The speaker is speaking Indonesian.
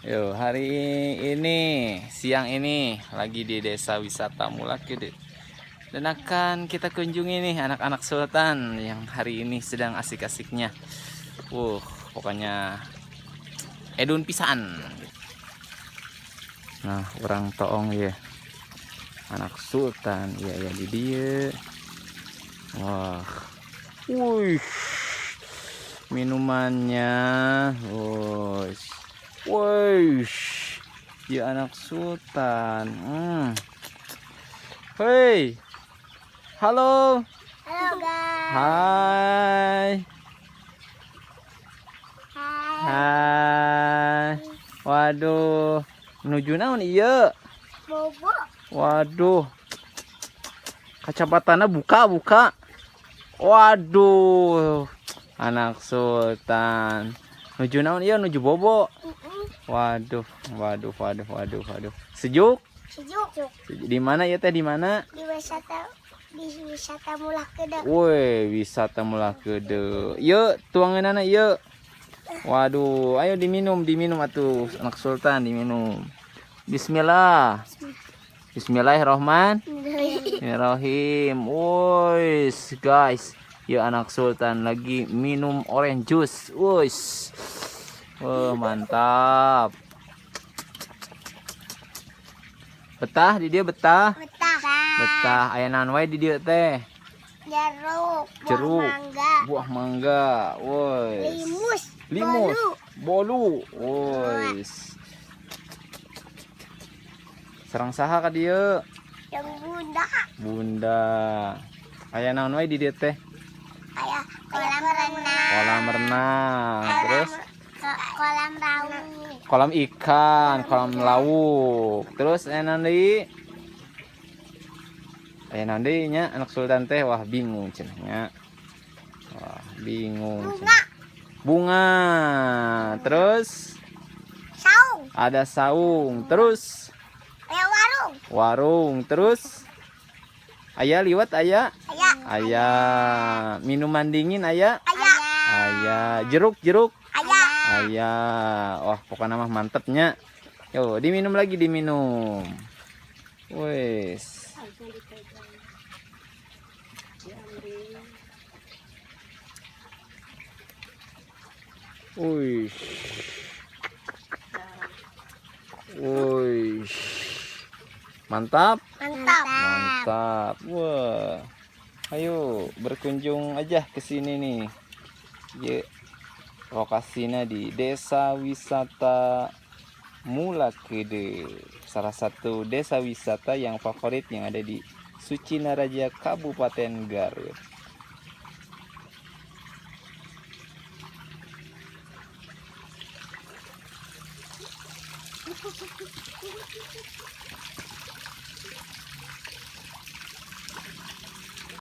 Yo, hari ini siang ini lagi di Desa Wisata Mulakede. Dan akan kita kunjungi nih anak-anak sultan yang hari ini sedang asik-asiknya. Pokoknya edun pisan. Nah, orang toong ya. Anak sultan, ya di dia. Wah. Wih. Minumannya. Wih. Ya anak sultan. Hei. Halo. Halo guys. Hai. Hai. Waduh. Menuju naon iya? Bobo. Waduh. Kacapatannya buka. Waduh. Anak sultan. Nuju naon iya? Nuju bobo. Waduh. Sejuk? Sejuk. Di mana ya teh? Di mana? Di wisata Mulakede. Woi, wisata Mulakede. Yuk, tuangin anak yuk. Waduh, ayo diminum atuh anak sultan diminum. Bismillah. Bismillahirrahmanirrahim. Woi, guys. Ya anak sultan lagi minum orange juice. Woi. Wah, mantap. Betah di dia betah. Betah aya naon wae di dieu teh? Jeruk, buah mangga. Woi. Limus, bolu. Woi. Sareng saha ka dieu? Yang Bunda. Aya naon wae di dieu teh? Aya kolam renang. Kolam renang. Terus Kolam raung. kolam ikan, kolam lauk. Terus aya naon deui? Aya naon deui nya anak sultan teh? Wah, bingung cenah nya. Wah, bingung. Bunga. Terus Saung. ada saung. Terus Aya warung. warung. Terus aya liwat aya. Aya. Aya minuman dingin aya. Aya. Aya jeruk. Aya. Aya. Wah, pokoknya mah mantepnya. Yo, diminum lagi diminum. Wes. Wih. Wih. Mantap. Mantap. Wah. Ayo berkunjung aja ke sini nih. Ya, lokasinya di Desa Wisata Mulakede. Salah satu desa wisata yang favorit yang ada di Sucinaraja, Kabupaten Garut.